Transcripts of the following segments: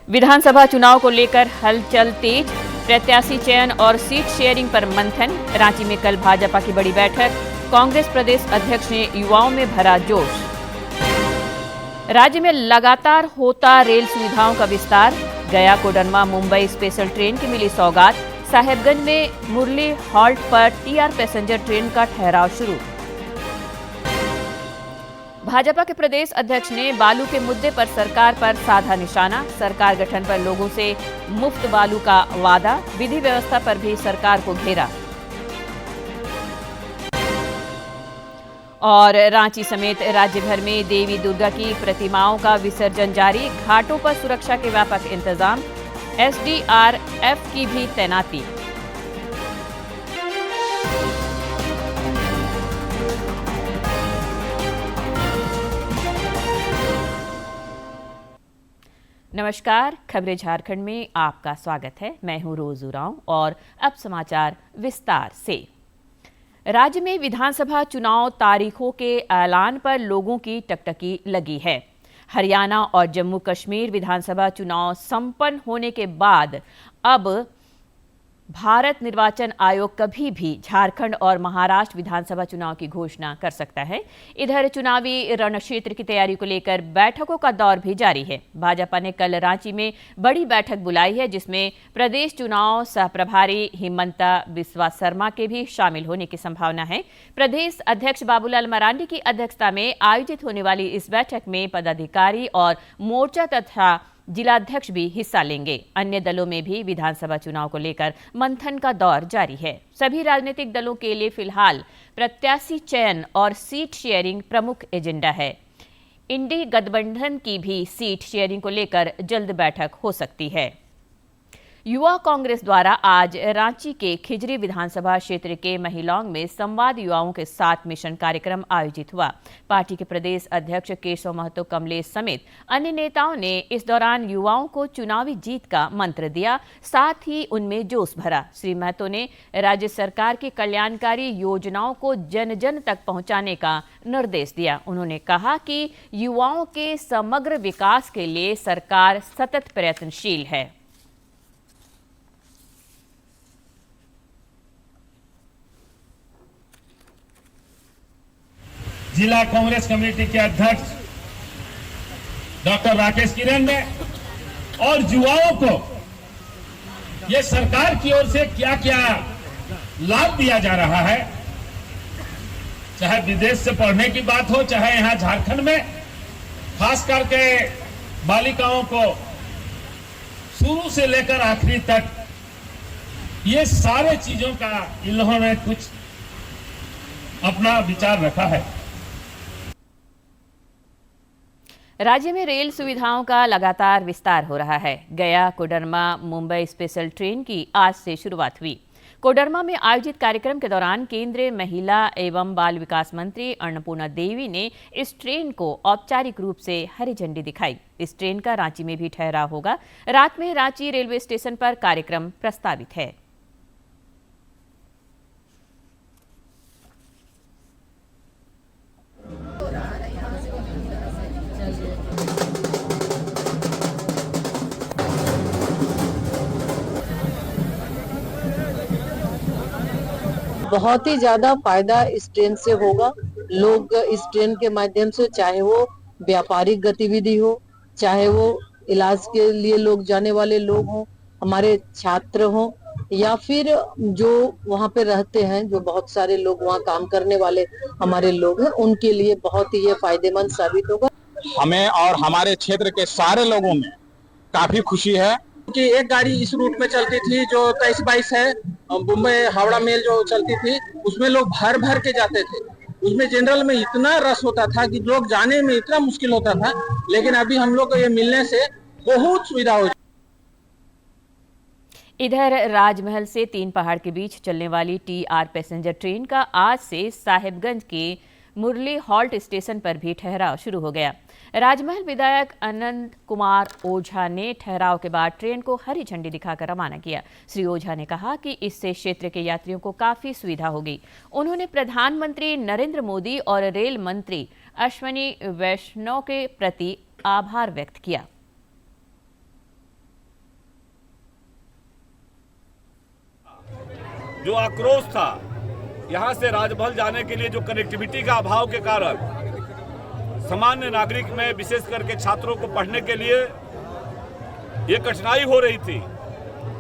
विधानसभा चुनाव को लेकर हलचल तेज, प्रत्याशी चयन और सीट शेयरिंग पर मंथन। रांची में कल भाजपा की बड़ी बैठक, कांग्रेस प्रदेश अध्यक्ष ने युवाओं में भरा जोश। राज्य में लगातार होता रेल सुविधाओं का विस्तार, गया कोडरमा मुंबई स्पेशल ट्रेन की मिली सौगात। साहेबगंज में मुरली हॉल्ट पर टीआर पैसेंजर ट्रेन का ठहराव शुरू। भाजपा के प्रदेश अध्यक्ष ने बालू के मुद्दे पर सरकार पर साधा निशाना। सरकार गठन पर लोगों से मुफ्त बालू का वादा, विधि व्यवस्था पर भी सरकार को घेरा। और रांची समेत राज्य भर में देवी दुर्गा की प्रतिमाओं का विसर्जन जारी, घाटों पर सुरक्षा के व्यापक इंतजाम, एसडीआरएफ की भी तैनाती। नमस्कार, खबरें झारखंड में आपका स्वागत है। मैं हूं रोज उरांव और अब समाचार विस्तार से। राज्य में विधानसभा चुनाव तारीखों के ऐलान पर लोगों की टकटकी लगी है। हरियाणा और जम्मू कश्मीर विधानसभा चुनाव संपन्न होने के बाद अब भारत निर्वाचन आयोग कभी भी झारखंड और महाराष्ट्र विधानसभा चुनाव की घोषणा कर सकता है। इधर चुनावी रणक्षेत्र की तैयारी को लेकर बैठकों का दौर भी जारी है। भाजपा ने कल रांची में बड़ी बैठक बुलाई है, जिसमें प्रदेश चुनाव सह प्रभारी हिमंता बिस्वा शर्मा के भी शामिल होने की संभावना है। प्रदेश अध्यक्ष बाबूलाल मरांडी की अध्यक्षता में आयोजित होने वाली इस बैठक में पदाधिकारी और मोर्चा तथा जिलाध्यक्ष भी हिस्सा लेंगे। अन्य दलों में भी विधानसभा चुनाव को लेकर मंथन का दौर जारी है। सभी राजनीतिक दलों के लिए फिलहाल प्रत्याशी चयन और सीट शेयरिंग प्रमुख एजेंडा है। इंडी गठबंधन की भी सीट शेयरिंग को लेकर जल्द बैठक हो सकती है। युवा कांग्रेस द्वारा आज रांची के खिजरी विधानसभा क्षेत्र के महिलौंग में संवाद युवाओं के साथ मिशन कार्यक्रम आयोजित हुआ। पार्टी के प्रदेश अध्यक्ष केशव महतो कमलेश समेत अन्य नेताओं ने इस दौरान युवाओं को चुनावी जीत का मंत्र दिया, साथ ही उनमें जोश भरा। श्री महतो ने राज्य सरकार की कल्याणकारी योजनाओं को जन जन तक पहुंचाने का निर्देश दिया। उन्होंने कहा कि युवाओं के समग्र विकास के लिए सरकार सतत प्रयत्नशील है। जिला कांग्रेस कमेटी के अध्यक्ष डॉक्टर राकेश किरण ने और युवाओं को ये सरकार की ओर से क्या क्या लाभ दिया जा रहा है, चाहे विदेश से पढ़ने की बात हो, चाहे यहां झारखंड में खास करके बालिकाओं को शुरू से लेकर आखिरी तक, ये सारे चीजों का इन्होंने कुछ अपना विचार रखा है। राज्य में रेल सुविधाओं का लगातार विस्तार हो रहा है। गया कोडरमा मुंबई स्पेशल ट्रेन की आज से शुरुआत हुई। कोडरमा में आयोजित कार्यक्रम के दौरान केंद्रीय महिला एवं बाल विकास मंत्री अन्नपूर्णा देवी ने इस ट्रेन को औपचारिक रूप से हरी झंडी दिखाई। इस ट्रेन का रांची में भी ठहराव होगा। रात में रांची रेलवे स्टेशन पर कार्यक्रम प्रस्तावित है। बहुत ही ज्यादा फायदा इस ट्रेन से होगा। लोग इस ट्रेन के माध्यम से, चाहे वो व्यापारिक गतिविधि हो, चाहे वो इलाज के लिए लोग जाने वाले लोग हों, हमारे छात्र हों, या फिर जो वहाँ पे रहते हैं, जो बहुत सारे लोग वहाँ काम करने वाले हमारे लोग हैं, उनके लिए बहुत ही ये फायदेमंद साबित होगा। हमें और हमारे क्षेत्र के सारे लोगों में काफी खुशी है कि एक गाड़ी इस रूट में चलती थी जो 23-22 है, मुंबई हावड़ा मेल जो चलती थी, उसमें लोग भर भर के जाते थे। उसमें जनरल में इतना रस होता था कि लोग जाने में इतना मुश्किल होता था, लेकिन अभी हम लोग को ये मिलने से बहुत सुविधा हो। इधर राजमहल से 3 पहाड़ के बीच चलने वाली टीआर पैसेंजर ट्रेन का आज से साहेबगंज के मुरली हॉल्ट स्टेशन पर भी ठहराव शुरू हो गया। राजमहल विधायक अनंत कुमार ओझा ने ठहराव के बाद ट्रेन को हरी झंडी दिखाकर रवाना किया। श्री ओझा ने कहा कि इससे क्षेत्र के यात्रियों को काफी सुविधा होगी। उन्होंने प्रधानमंत्री नरेंद्र मोदी और रेल मंत्री अश्विनी वैष्णव के प्रति आभार व्यक्त किया। जो आक्रोश था, यहाँ से राजमहल जाने के लिए जो कनेक्टिविटी का अभाव के कारण सामान्य नागरिक में विशेष करके छात्रों को पढ़ने के लिए ये कठिनाई हो रही थी,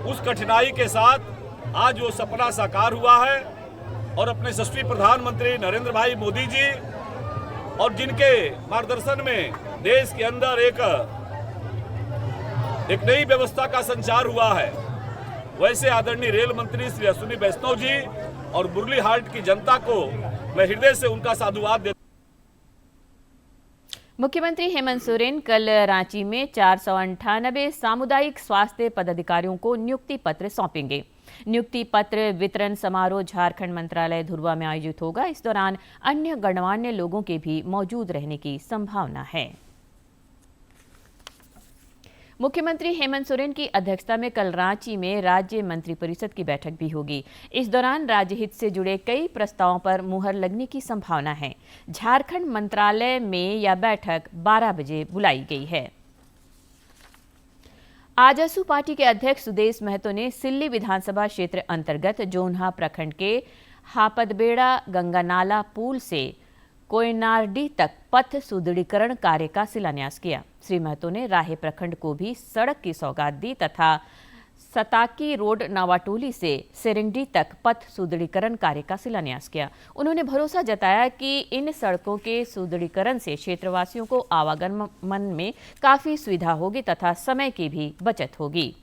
उस कठिनाई के साथ आज वो सपना साकार हुआ है और अपने यशस्वी प्रधानमंत्री नरेंद्र भाई मोदी जी और जिनके मार्गदर्शन में देश के अंदर एक नई व्यवस्था का संचार हुआ है, वैसे आदरणीय रेल मंत्री श्री अश्विनी वैष्णव जी और मुरली हाट की जनता को मैं हृदय से उनका साधुवाद देता। मुख्यमंत्री हेमंत सोरेन कल रांची में 498 सामुदायिक स्वास्थ्य पदाधिकारियों को नियुक्ति पत्र सौंपेंगे। नियुक्ति पत्र वितरण समारोह झारखंड मंत्रालय धुर्वा में आयोजित होगा। इस दौरान अन्य गणमान्य लोगों के भी मौजूद रहने की संभावना है। मुख्यमंत्री हेमंत सोरेन की अध्यक्षता में कल रांची में राज्य मंत्रिपरिषद की बैठक भी होगी। इस दौरान राज्य हित से जुड़े कई प्रस्तावों पर मुहर लगने की संभावना है। झारखंड मंत्रालय में यह बैठक 12 बजे बुलाई गई है। आजसू पार्टी के अध्यक्ष सुदेश महतो ने सिल्ली विधानसभा क्षेत्र अंतर्गत जोन्हा प्रखंड के हापदबेड़ा गंगानाला पुल से कोयनारडी तक पथ सुदृढ़ीकरण कार्य का शिलान्यास किया। श्री महतो ने राहे प्रखंड को भी सड़क की सौगात दी तथा सताकी रोड नावाटोली से सेरेंडी तक पथ सुदृढ़ीकरण कार्य का शिलान्यास किया। उन्होंने भरोसा जताया कि इन सड़कों के सुदृढ़ीकरण से क्षेत्रवासियों को आवागमन में काफी सुविधा होगी तथा समय की भी बचत होगी।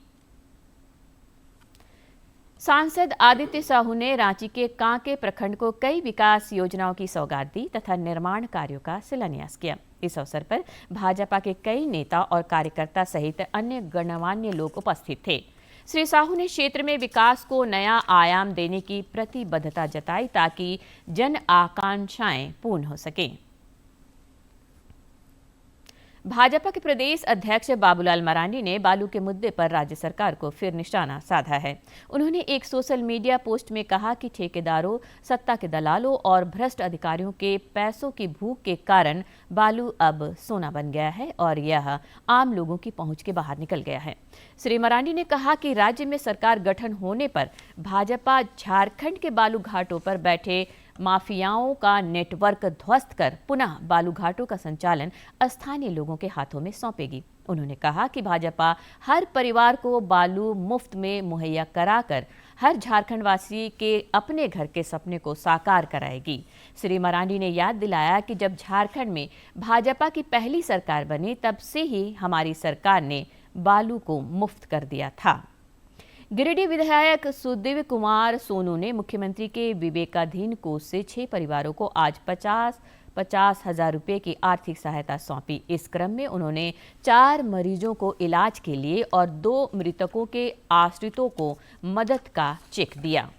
सांसद आदित्य साहू ने रांची के कांके प्रखंड को कई विकास योजनाओं की सौगात दी तथा निर्माण कार्यों का शिलान्यास किया। इस अवसर पर भाजपा के कई नेता और कार्यकर्ता सहित अन्य गणमान्य लोग उपस्थित थे। श्री साहू ने क्षेत्र में विकास को नया आयाम देने की प्रतिबद्धता जताई ताकि जन आकांक्षाएं पूर्ण हो सकें। भाजपा के प्रदेश अध्यक्ष बाबूलाल मरांडी ने बालू के मुद्दे पर राज्य सरकार को फिर निशाना साधा है। उन्होंने एक सोशल मीडिया पोस्ट में कहा कि ठेकेदारों, सत्ता के दलालों और भ्रष्ट अधिकारियों के पैसों की भूख के कारण बालू अब सोना बन गया है और यह आम लोगों की पहुंच के बाहर निकल गया है। श्री मरांडी ने कहा कि राज्य में सरकार गठन होने पर भाजपा झारखंड के बालू घाटों पर बैठे माफियाओं का नेटवर्क ध्वस्त कर पुनः बालू घाटों का संचालन स्थानीय लोगों के हाथों में सौंपेगी। उन्होंने कहा कि भाजपा हर परिवार को बालू मुफ्त में मुहैया कराकर हर झारखंडवासी के अपने घर के सपने को साकार कराएगी। श्री मरांडी ने याद दिलाया कि जब झारखंड में भाजपा की पहली सरकार बनी तब से ही हमारी सरकार ने बालू को मुफ्त कर दिया था। गिरिडीह विधायक सुदेव कुमार सोनू ने मुख्यमंत्री के विवेकाधीन कोष से 6 परिवारों को आज 50,000 रुपये की आर्थिक सहायता सौंपी। इस क्रम में उन्होंने 4 मरीजों को इलाज के लिए और 2 मृतकों के आश्रितों को मदद का चेक दिया।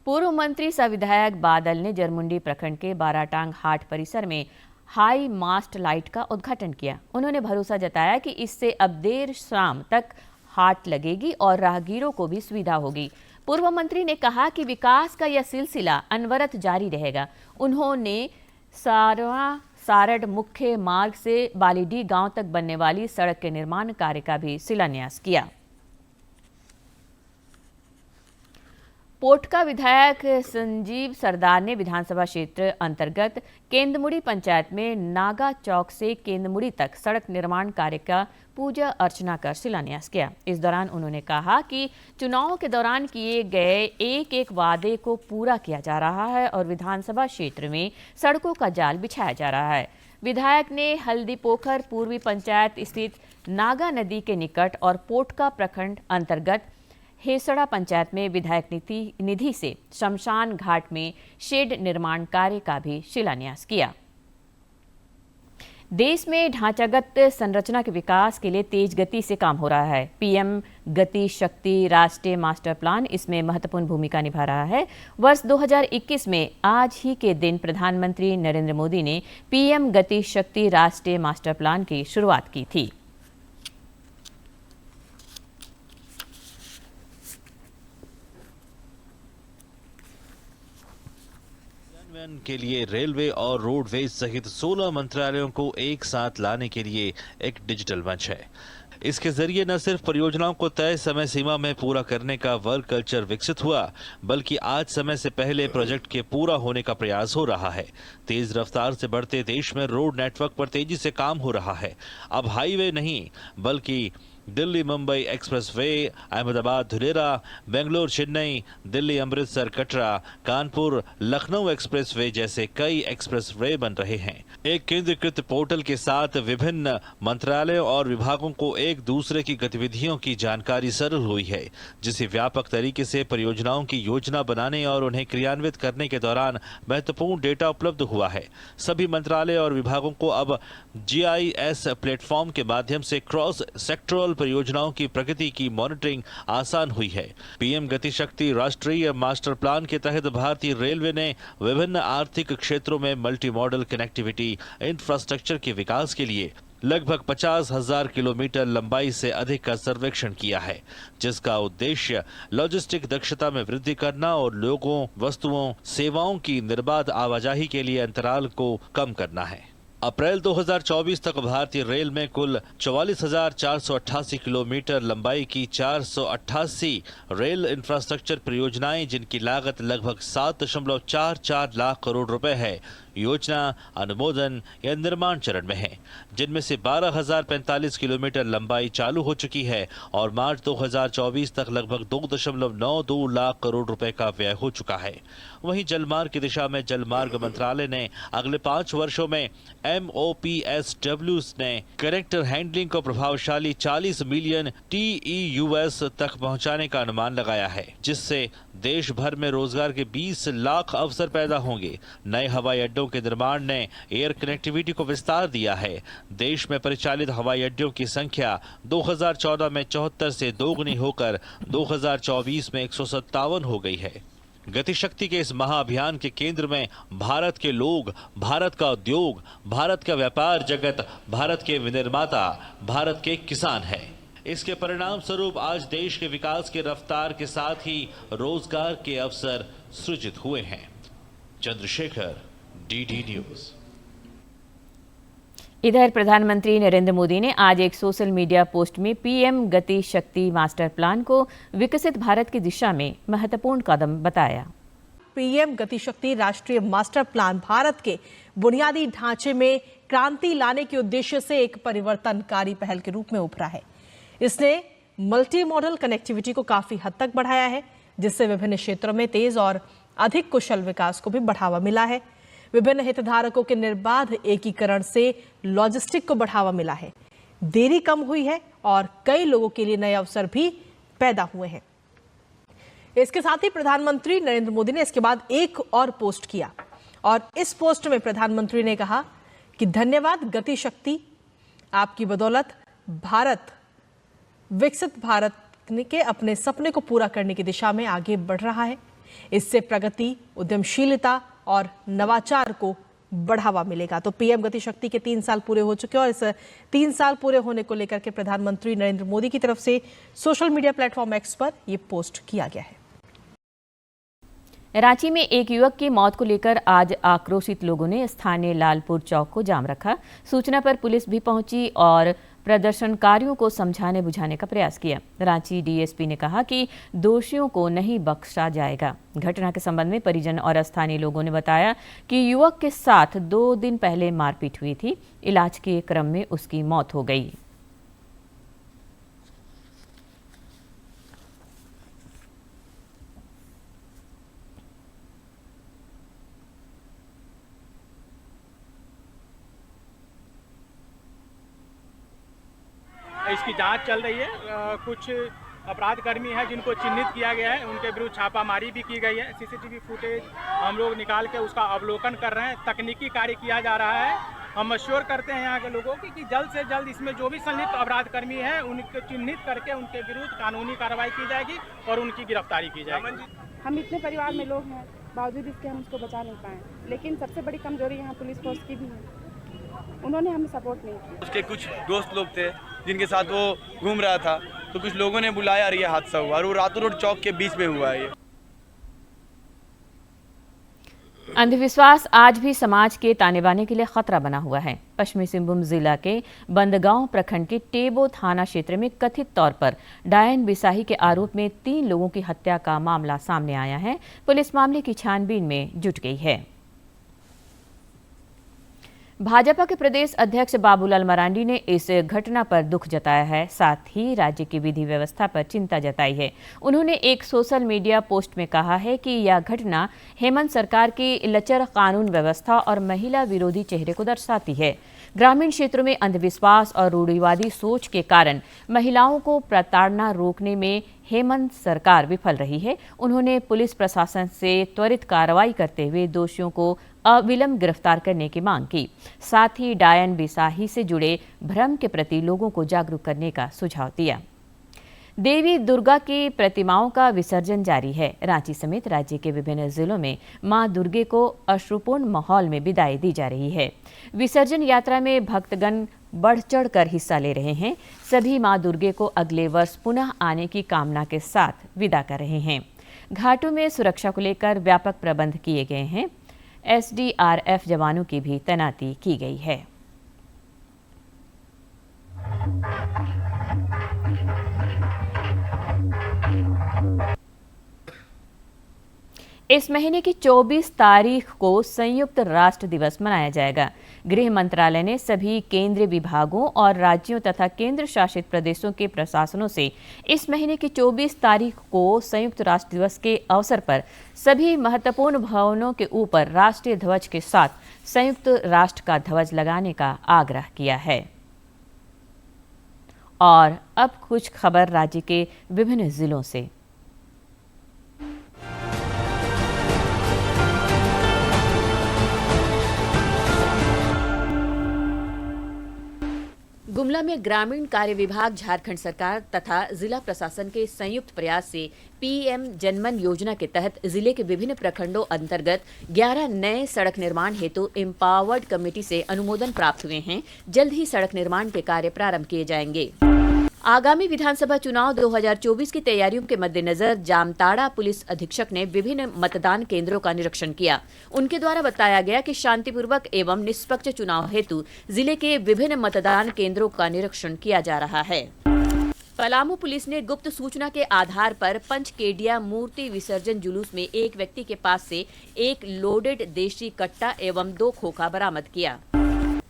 पूर्व मंत्री सह विधायक बादल ने जरमुंडी प्रखंड के बाराटांग हाट परिसर में हाई मास्ट लाइट का उद्घाटन किया। उन्होंने भरोसा जताया कि इससे अब देर शाम तक हाट लगेगी और राहगीरों को भी सुविधा होगी। पूर्व मंत्री ने कहा कि विकास का यह सिलसिला अनवरत जारी रहेगा। उन्होंने सारड मुख्य मार्ग से बालीडीह गांव तक बनने वाली सड़क के निर्माण कार्य का भी शिलान्यास किया। पोटका विधायक संजीव सरदार ने विधानसभा क्षेत्र अंतर्गत केंदमुड़ी पंचायत में नागा चौक से केंदमुड़ी तक सड़क निर्माण कार्य का पूजा अर्चना कर शिलान्यास किया। इस दौरान उन्होंने कहा कि चुनाव के दौरान किए गए एक वादे को पूरा किया जा रहा है और विधानसभा क्षेत्र में सड़कों का जाल बिछाया जा रहा है। विधायक ने हल्दी पोखर पूर्वी पंचायत स्थित नागा नदी के निकट और पोटका प्रखंड अंतर्गत हेसड़ा पंचायत में विधायक निधि से शमशान घाट में शेड निर्माण कार्य का भी शिलान्यास किया। देश में ढांचागत संरचना के विकास के लिए तेज गति से काम हो रहा है। पीएम गति शक्ति राष्ट्रीय मास्टर प्लान इसमें महत्वपूर्ण भूमिका निभा रहा है। वर्ष 2021 में आज ही के दिन प्रधानमंत्री नरेंद्र मोदी ने पीएम गति शक्ति राष्ट्रीय मास्टर प्लान की शुरुआत की थी। उन्नयन के लिए रेलवे और रोडवेज सहित 16 मंत्रालयों को एक साथ लाने के लिए एक डिजिटल मंच है। इसके जरिए न सिर्फ परियोजनाओं को तय समय सीमा में पूरा करने का वर्क कल्चर विकसित हुआ, बल्कि आज समय से पहले प्रोजेक्ट के पूरा होने का प्रयास हो रहा है। तेज रफ्तार से बढ़ते देश में रोड नेटवर्क पर तेजी से काम हो रहा है। अब हाईवे नहीं, बल्कि दिल्ली मुंबई एक्सप्रेसवे, अहमदाबाद धुलेरा, बेंगलोर चेन्नई, दिल्ली अमृतसर कटरा, कानपुर लखनऊ एक्सप्रेसवे जैसे कई एक्सप्रेसवे बन रहे हैं। एक केंद्रीकृत पोर्टल के साथ विभिन्न मंत्रालयों और विभागों को एक दूसरे की गतिविधियों की जानकारी सरल हुई है, जिसे व्यापक तरीके से परियोजनाओं की योजना बनाने और उन्हें क्रियान्वित करने के दौरान महत्वपूर्ण डेटा उपलब्ध हुआ है। सभी मंत्रालय और विभागों को अब GIS प्लेटफॉर्म के माध्यम से क्रॉस सेक्टरल परियोजनाओं की प्रगति की मॉनिटरिंग आसान हुई है। पीएम गति शक्ति राष्ट्रीय मास्टर प्लान के तहत भारतीय रेलवे ने विभिन्न आर्थिक क्षेत्रों में मल्टी मॉडल कनेक्टिविटी इंफ्रास्ट्रक्चर के विकास के लिए लगभग 50,000 किलोमीटर लंबाई से अधिक का सर्वेक्षण किया है, जिसका उद्देश्य लॉजिस्टिक दक्षता में वृद्धि करना और लोगों, वस्तुओं, सेवाओं की निर्बाध आवाजाही के लिए अंतराल को कम करना है। अप्रैल 2024 तक भारतीय रेल में कुल 44,488 किलोमीटर लंबाई की 488 रेल इंफ्रास्ट्रक्चर परियोजनाएं, जिनकी लागत लगभग 7.44 लाख करोड़ रुपए है, योजना अनुमोदन या निर्माण चरण में है, जिनमें से 12,045 किलोमीटर लंबाई चालू हो चुकी है और मार्च 2024 तक लगभग 2.92 लाख करोड़ रुपए का व्यय हो चुका है। वहीं जलमार्ग की दिशा में जलमार्ग मंत्रालय ने अगले 5 वर्षों में MOPSWs ने कनेक्टर हैंडलिंग को प्रभावशाली 40 मिलियन TEUs तक पहुंचाने का अनुमान लगाया है, जिससे देश भर में रोजगार के 20 लाख अवसर पैदा होंगे। नए हवाई अड्डों के निर्माण ने एयर कनेक्टिविटी को विस्तार दिया है। देश में परिचालित हवाई अड्डों की संख्या 2014 में 74 से दोगुनी होकर 2024 में 157 हो गई है। गति शक्ति के इस महाअभियान के केंद्र में भारत के लोग, भारत का उद्योग, भारत का व्यापार जगत, भारत के विनिर्माता, भारत के किसान है। इसके परिणाम स्वरूप आज देश के विकास की रफ्तार के साथ ही रोजगार के अवसर सृजित हुए हैं। Chandrashekhar, DD news. इधर प्रधानमंत्री नरेंद्र मोदी ने आज एक सोशल मीडिया पोस्ट में PM गति शक्ति मास्टर प्लान को विकसित भारत की दिशा में महत्वपूर्ण कदम बताया। PM गति शक्ति राष्ट्रीय मास्टर प्लान भारत के बुनियादी ढांचे में क्रांति लाने के उद्देश्य से एक परिवर्तनकारी पहल के रूप में उभरा है। इसने मल्टी मॉडल कनेक्टिविटी को काफी हद तक बढ़ाया है, जिससे विभिन्न क्षेत्रों में तेज और अधिक कुशल विकास को भी बढ़ावा मिला है। विभिन्न हितधारकों के निर्बाध एकीकरण से लॉजिस्टिक को बढ़ावा मिला है, देरी कम हुई है और कई लोगों के लिए नए अवसर भी पैदा हुए हैं। इसके साथ ही प्रधानमंत्री नरेंद्र मोदी ने इसके बाद एक और पोस्ट किया और इस पोस्ट में प्रधानमंत्री ने कहा कि धन्यवाद गति शक्ति, आपकी बदौलत भारत विकसित भारत के अपने सपने को पूरा करने की दिशा में आगे बढ़ रहा है। इससे प्रगति, उद्यमशीलता और नवाचार को बढ़ावा मिलेगा। तो PM गति शक्ति के 3 साल पूरे हो चुके हैं और इस 3 साल पूरे होने को लेकर के प्रधानमंत्री नरेंद्र मोदी की तरफ से सोशल मीडिया प्लेटफॉर्म X पर यह पोस्ट किया गया है। रांची में एक युवक की मौत को लेकर आज आक्रोशित लोगों ने स्थानीय लालपुर चौक को जाम रखा। सूचना पर पुलिस भी पहुंची और प्रदर्शनकारियों को समझाने बुझाने का प्रयास किया। रांची DSP ने कहा कि दोषियों को नहीं बख्शा जाएगा। घटना के संबंध में परिजन और स्थानीय लोगों ने बताया कि युवक के साथ 2 दिन पहले मारपीट हुई थी। इलाज के क्रम में उसकी मौत हो गई। इसकी जांच चल रही है। कुछ अपराध कर्मी है जिनको चिन्हित किया गया है, उनके विरुद्ध छापामारी भी की गई है। CCTV फुटेज हम लोग निकाल के उसका अवलोकन कर रहे हैं। तकनीकी कार्य किया जा रहा है। हम अश्योर करते हैं यहाँ के लोगों की कि जल्द से जल्द इसमें जो भी संलिप्त अपराध कर्मी हैं उनको चिन्हित करके उनके विरुद्ध कानूनी कार्रवाई की जाएगी और उनकी गिरफ्तारी की जाएगी। हम इतने परिवार में लोग हैं, बावजूद इसके हम उसको बचा नहीं पाए। लेकिन सबसे बड़ी कमजोरी यहाँ पुलिस फोर्स की भी है, उन्होंने हमें सपोर्ट नहीं किया। उसके कुछ दोस्त लोग थे जिनके साथ वो घूम रहा था, तो कुछ लोगों ने बुलाया और ये हादसा हुआ और वो रातों रोड चौक के बीच में हुआ है। अंधविश्वास आज भी समाज के ताने बाने के लिए खतरा बना हुआ है। पश्चिमी सिंहभूम जिला के बंदगांव प्रखंड के टेबो थाना क्षेत्र में कथित तौर पर डायन बिसाही के आरोप में 3 लोगों की हत्या का मामला सामने आया है। पुलिस मामले की छानबीन में जुट गई है। भाजपा के प्रदेश अध्यक्ष बाबूलाल मरांडी ने इस घटना पर दुख जताया है, साथ ही राज्य की विधि व्यवस्था पर चिंता जताई है। उन्होंने एक सोशल मीडिया पोस्ट में कहा है कि यह घटना हेमंत सरकार की लचर कानून व्यवस्था और महिला विरोधी चेहरे को दर्शाती है। ग्रामीण क्षेत्रों में अंधविश्वास और रूढ़िवादी सोच के कारण महिलाओं को प्रताड़ना रोकने में हेमंत सरकार विफल रही है। उन्होंने पुलिस प्रशासन से त्वरित कार्रवाई करते हुए दोषियों को अविलंब गिरफ्तार करने की मांग की। साथ ही डायन बिसाही से जुड़े भ्रम के प्रति लोगों को जागरूक करने का सुझाव दिया। देवी दुर्गा की प्रतिमाओं का विसर्जन जारी है। रांची समेत राज्य के विभिन्न जिलों में मां दुर्गे को अश्रुपूर्ण माहौल में विदाई दी जा रही है। विसर्जन यात्रा में भक्तगण बढ़ चढ़कर हिस्सा ले रहे हैं। सभी मां दुर्गे को अगले वर्ष पुनः आने की कामना के साथ विदा कर रहे हैं। घाटों में सुरक्षा को लेकर व्यापक प्रबंध किए गए हैं। SDRF जवानों की भी तैनाती की गई है। इस महीने की 24 तारीख को संयुक्त राष्ट्र दिवस मनाया जाएगा। गृह मंत्रालय ने सभी केंद्रीय विभागों और राज्यों तथा केंद्र शासित प्रदेशों के प्रशासनों से इस महीने की 24 तारीख को संयुक्त राष्ट्र दिवस के अवसर पर सभी महत्वपूर्ण भवनों के ऊपर राष्ट्रीय ध्वज के साथ संयुक्त राष्ट्र का ध्वज लगाने का आग्रह किया है। और अब कुछ खबर राज्य के विभिन्न जिलों से। गुमला में ग्रामीण कार्य विभाग, झारखंड सरकार तथा जिला प्रशासन के संयुक्त प्रयास से PM जनमन योजना के तहत जिले के विभिन्न प्रखंडों अंतर्गत 11 नए सड़क निर्माण हेतु एम्पावर्ड कमेटी से अनुमोदन प्राप्त हुए हैं। जल्द ही सड़क निर्माण के कार्य प्रारंभ किए जाएंगे। आगामी विधानसभा चुनाव 2024 की तैयारियों के मद्देनजर जामताड़ा पुलिस अधीक्षक ने विभिन्न मतदान केंद्रों का निरीक्षण किया। उनके द्वारा बताया गया कि शांतिपूर्वक एवं निष्पक्ष चुनाव हेतु जिले के विभिन्न मतदान केंद्रों का निरीक्षण किया जा रहा है। पलामू पुलिस ने गुप्त सूचना के आधार पर पंचकेडिया मूर्ति विसर्जन जुलूस में एक व्यक्ति के पास से एक लोडेड देशी कट्टा एवं 2 खोखा बरामद किया।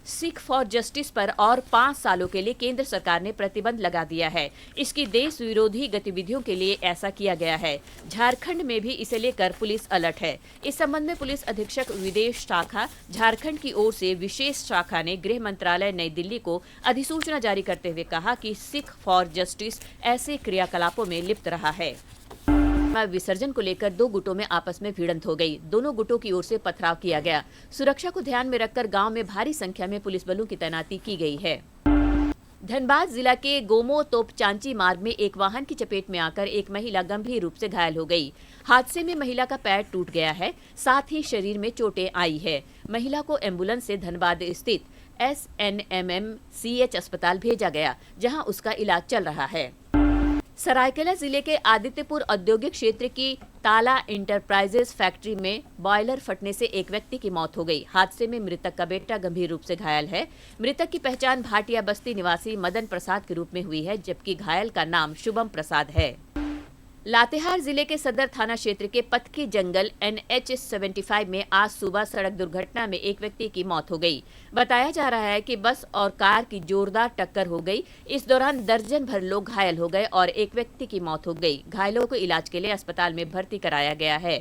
सिख फॉर जस्टिस पर और 5 सालों के लिए केंद्र सरकार ने प्रतिबंध लगा दिया है। इसकी देश विरोधी गतिविधियों के लिए ऐसा किया गया है। झारखंड में भी इसे लेकर पुलिस अलर्ट है। इस संबंध में पुलिस अधीक्षक विदेश शाखा झारखंड की ओर से विशेष शाखा ने गृह मंत्रालय नई दिल्ली को अधिसूचना जारी करते हुए कहा कि सिख फॉर जस्टिस ऐसे क्रियाकलापों में लिप्त रहा है। विसर्जन को लेकर 2 गुटों में आपस में भिड़ंत हो गई। दोनों गुटों की ओर से पथराव किया गया। सुरक्षा को ध्यान में रखकर गांव में भारी संख्या में पुलिस बलों की तैनाती की गई है। धनबाद जिला के गोमो तोप चांची मार्ग में एक वाहन की चपेट में आकर एक महिला गंभीर रूप से घायल हो गई। हादसे में महिला का पैर टूट गया है, साथ ही शरीर में चोटें आई है। महिला को एम्बुलेंस से धनबाद स्थित SNMMCH अस्पताल भेजा गया, जहां उसका इलाज चल रहा है। सरायकेला जिले के आदित्यपुर औद्योगिक क्षेत्र की ताला इंटरप्राइजेज फैक्ट्री में बॉयलर फटने से एक व्यक्ति की मौत हो गई। हादसे में मृतक का बेटा गंभीर रूप से घायल है। मृतक की पहचान भाटिया बस्ती निवासी मदन प्रसाद के रूप में हुई है, जबकि घायल का नाम शुभम प्रसाद है। लातेहार जिले के सदर थाना क्षेत्र के पतकी जंगल NH 75 में आज सुबह सड़क दुर्घटना में एक व्यक्ति की मौत हो गई। बताया जा रहा है कि बस और कार की जोरदार टक्कर हो गई। इस दौरान दर्जन भर लोग घायल हो गए और एक व्यक्ति की मौत हो गई। घायलों को इलाज के लिए अस्पताल में भर्ती कराया गया है।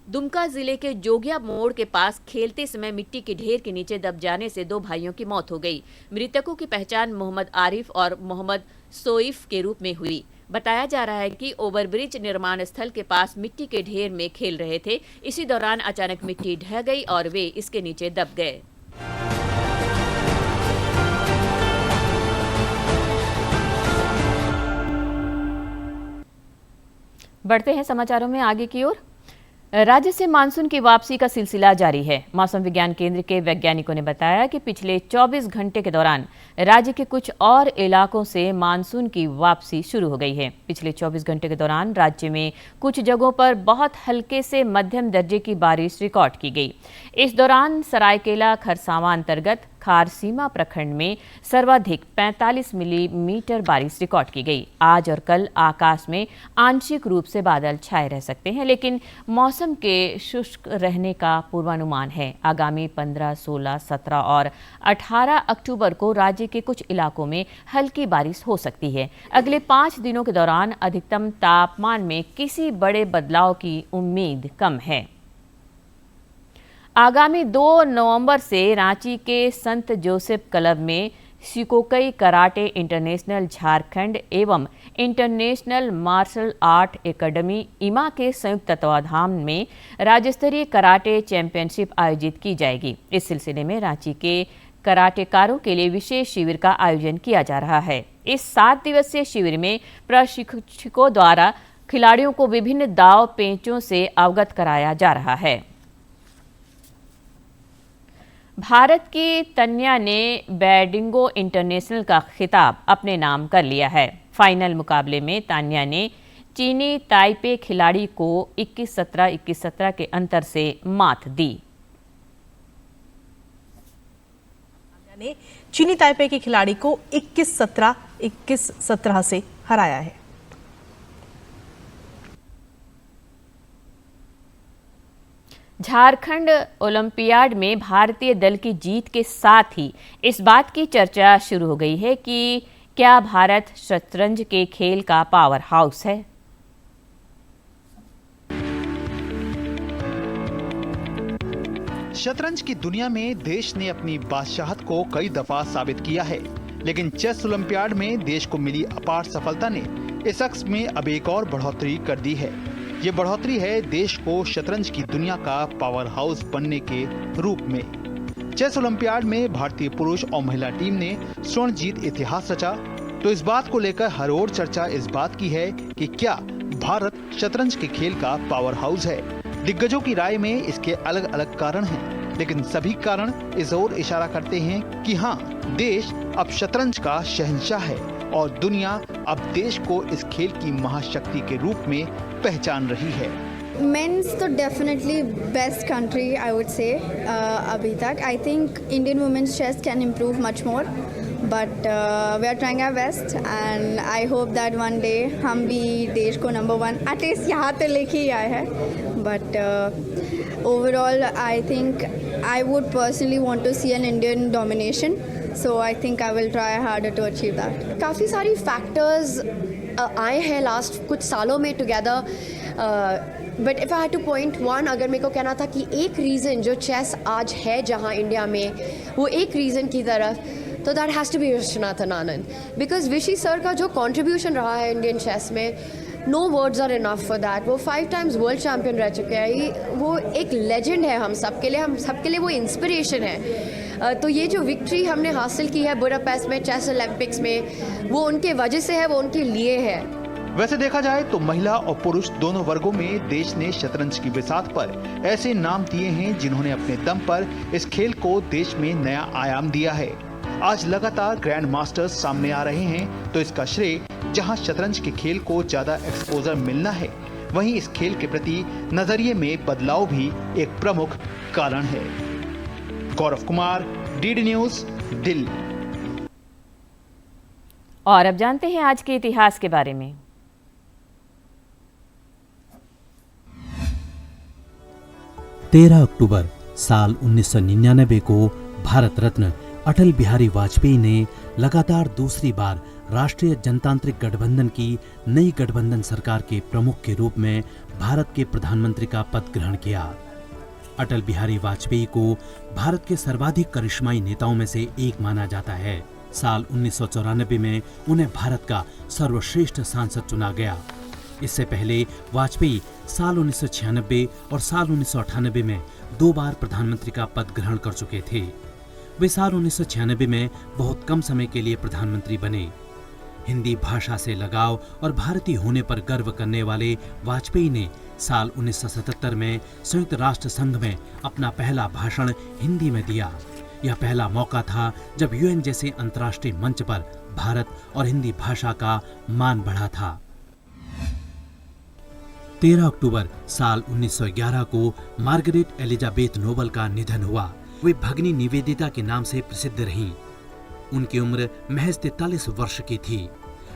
दुमका जिले के जोगिया मोड़ के पास खेलते समय मिट्टी के ढेर के नीचे दब जाने से 2 भाइयों की मौत हो गई। मृतकों की पहचान मोहम्मद आरिफ और मोहम्मद सोइफ के रूप में हुई। बताया जा रहा है कि ओवरब्रिज निर्माण स्थल के पास मिट्टी के ढेर में खेल रहे थे। इसी दौरान अचानक मिट्टी ढह गई और वे इसके नीचे दब गए। बढ़ते हैं समाचारों में आगे की ओर। राज्य से मानसून की वापसी का सिलसिला जारी है। मौसम विज्ञान केंद्र के वैज्ञानिकों ने बताया कि पिछले 24 घंटे के दौरान राज्य के कुछ और इलाकों से मानसून की वापसी शुरू हो गई है। पिछले 24 घंटे के दौरान राज्य में कुछ जगहों पर बहुत हल्के से मध्यम दर्जे की बारिश रिकॉर्ड की गई। इस दौरान सरायकेला खरसावां अंतर्गत खारसीमा प्रखंड में सर्वाधिक 45 मिलीमीटर बारिश रिकॉर्ड की गई। आज और कल आकाश में आंशिक रूप से बादल छाए रह सकते हैं, लेकिन मौसम के शुष्क रहने का पूर्वानुमान है। आगामी 15, 16, 17 और 18 अक्टूबर को राज्य के कुछ इलाकों में हल्की बारिश हो सकती है। अगले 5 दिनों के दौरान अधिकतम तापमान में किसी बड़े बदलाव की उम्मीद कम है। आगामी 2 नवंबर से रांची के संत जोसेफ क्लब में शिकोकई कराटे इंटरनेशनल झारखंड एवं इंटरनेशनल मार्शल आर्ट एकेडमी इमा के संयुक्त तत्वाधान में राज्य स्तरीय कराटे चैंपियनशिप आयोजित की जाएगी। इस सिलसिले में रांची के कराटेकारों के लिए विशेष शिविर का आयोजन किया जा रहा है। इस 7 दिवसीय शिविर में प्रशिक्षकों द्वारा खिलाड़ियों को विभिन्न दाव पेंचों से अवगत कराया जा रहा है। भारत की तन्या ने बैडिंगो इंटरनेशनल का खिताब अपने नाम कर लिया है। फाइनल मुकाबले में तान्या ने चीनी ताइपे खिलाड़ी को 21-17, 21-17 के अंतर से मात दी। तान्या ने चीनी ताइपे के खिलाड़ी को 21-17, 21-17 से हराया है। झारखंड ओलंपियाड में भारतीय दल की जीत के साथ ही इस बात की चर्चा शुरू हो गई है कि क्या भारत शतरंज के खेल का पावर हाउस है। शतरंज की दुनिया में देश ने अपनी बादशाहत को कई दफा साबित किया है, लेकिन चेस ओलंपियाड में देश को मिली अपार सफलता ने इस अक्स में अब एक और बढ़ोतरी कर दी है। ये बढ़ोतरी है देश को शतरंज की दुनिया का पावर हाउस बनने के रूप में। चेस ओलंपियाड में भारतीय पुरुष और महिला टीम ने स्वर्ण जीत इतिहास रचा, तो इस बात को लेकर हर ओर चर्चा इस बात की है कि क्या भारत शतरंज के खेल का पावर हाउस है। दिग्गजों की राय में इसके अलग अलग कारण हैं, लेकिन सभी कारण इस ओर इशारा करते हैं कि हाँ, देश अब शतरंज का शहंशाह है और दुनिया अब देश को इस खेल की महाशक्ति के रूप में पहचान रही है। मेंस तो definitely best country I would say अभी तक। I think Indian women's chess can improve much more, but we are trying our best and I hope that one day हम भी देश को नंबर 1 एटलीस्ट यहाँ तो लेके ही आए हैं। But overall I think I would personally want to see an Indian domination, so I think I will try harder to achieve that. काफ़ी सारी फैक्टर्स आए हैं लास्ट कुछ सालों में together, but if I had two point one, अगर मेरे को कहना था कि एक रीज़न जो चेस आज है जहाँ इंडिया में, वो एक रीज़न की तरफ, तो that has to be Viswanathan Anand. Because Vishy sir का जो कॉन्ट्रीब्यूशन रहा है इंडियन चेस में, no words are enough for that. वो 5 टाइम्स वर्ल्ड चैम्पियन रह चुके हैं, वो एक लेजेंड है हम सबके लिए वो इंस्पिरेशन है। तो ये जो विक्ट्री हमने हासिल की है बुडापेस्ट में चेस ओलंपिक्स में, वो उनके वजह से है, वो उनके लिए है। वैसे देखा जाए तो महिला और पुरुष दोनों वर्गों में देश ने शतरंज की बिसात पर ऐसे नाम दिए हैं जिन्होंने अपने दम पर इस खेल को देश में नया आयाम दिया है। आज लगातार ग्रैंड मास्टर्स सामने आ रहे हैं, तो इसका श्रेय जहां शतरंज के खेल को ज्यादा एक्सपोजर मिलना है, वहीं इस खेल के प्रति नजरिए में बदलाव भी एक प्रमुख कारण है। Gaurav Kumar, DD news, Delhi. और अब जानते हैं आज के इतिहास के बारे में। 13 अक्टूबर साल 1999 को भारत रत्न अटल बिहारी वाजपेयी ने लगातार दूसरी बार राष्ट्रीय जनतांत्रिक गठबंधन की नई गठबंधन सरकार के प्रमुख के रूप में भारत के प्रधानमंत्री का पद ग्रहण किया। अटल बिहारी वाजपेयी को भारत के सर्वाधिक करिश्माई नेताओं में से एक माना जाता है। साल 1994 में उन्हें भारत का सर्वश्रेष्ठ सांसद चुना गया। इससे पहले वाजपेयी साल 1996 और साल 1998 में 2 बार प्रधानमंत्री का पद ग्रहण कर चुके थे। वे साल 1996 में बहुत कम समय के लिए प्रधानमंत्री बने। हिंदी भाषा से लगाव और भारतीय होने पर गर्व करने वाले वाजपेयी ने साल 1977 में संयुक्त राष्ट्र संघ में अपना पहला भाषण हिंदी में दिया। यह पहला मौका था जब यूएन जैसे अंतर्राष्ट्रीय मंच पर भारत और हिंदी भाषा का मान बढ़ा था। 13 अक्टूबर साल 1911 को मार्गरेट एलिजाबेथ नोबल का निधन हुआ। वे भगिनी निवेदिता के नाम से प्रसिद्ध रहीं। उनकी उम्र महज 43 वर्ष की थी।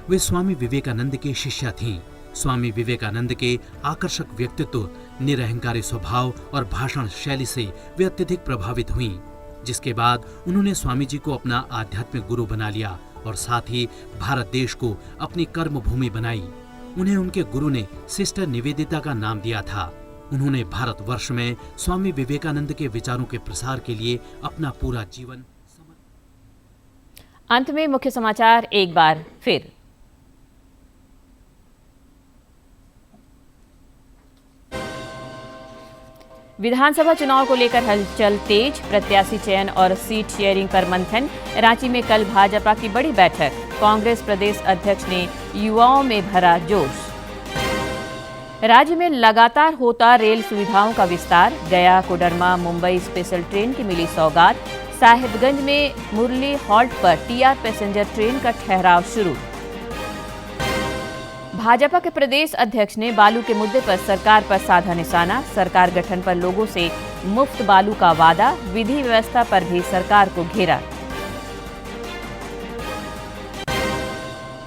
वे स्वामी विवेकानंद के शिष्या थीं। स्वामी विवेकानंद के आकर्षक व्यक्तित्व, निरहंकारी स्वभाव और भाषण शैली से वे अत्यधिक प्रभावित हुईं, जिसके बाद उन्होंने स्वामी जी को अपना आध्यात्मिक गुरु बना लिया और साथ ही भारत देश को अपनी कर्म भूमि बनाई। उन्हें उनके गुरु ने सिस्टर निवेदिता का नाम दिया था। उन्होंने भारतवर्ष में स्वामी विवेकानंद के विचारों के प्रसार के लिए अपना पूरा जीवन। अंत में मुख्य समाचार एक बार फिर। विधानसभा चुनाव को लेकर हलचल तेज, प्रत्याशी चयन और सीट शेयरिंग पर मंथन। रांची में कल भाजपा की बड़ी बैठक, कांग्रेस प्रदेश अध्यक्ष ने युवाओं में भरा जोश। राज्य में लगातार होता रेल सुविधाओं का विस्तार, गया कोडरमा मुंबई स्पेशल ट्रेन की मिली सौगात। साहिबगंज में मुरली हॉल्ट पर टीआर पैसेंजर ट्रेन का ठहराव शुरू। भाजपा के प्रदेश अध्यक्ष ने बालू के मुद्दे पर सरकार पर साधा निशाना। सरकार गठन पर लोगों से मुफ्त बालू का वादा, विधि व्यवस्था पर भी सरकार को घेरा।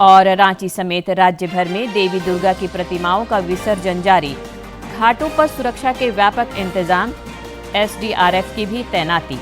और रांची समेत राज्य भर में देवी दुर्गा की प्रतिमाओं का विसर्जन जारी। घाटों पर सुरक्षा के व्यापक इंतजाम, एसडीआरएफ की भी तैनाती।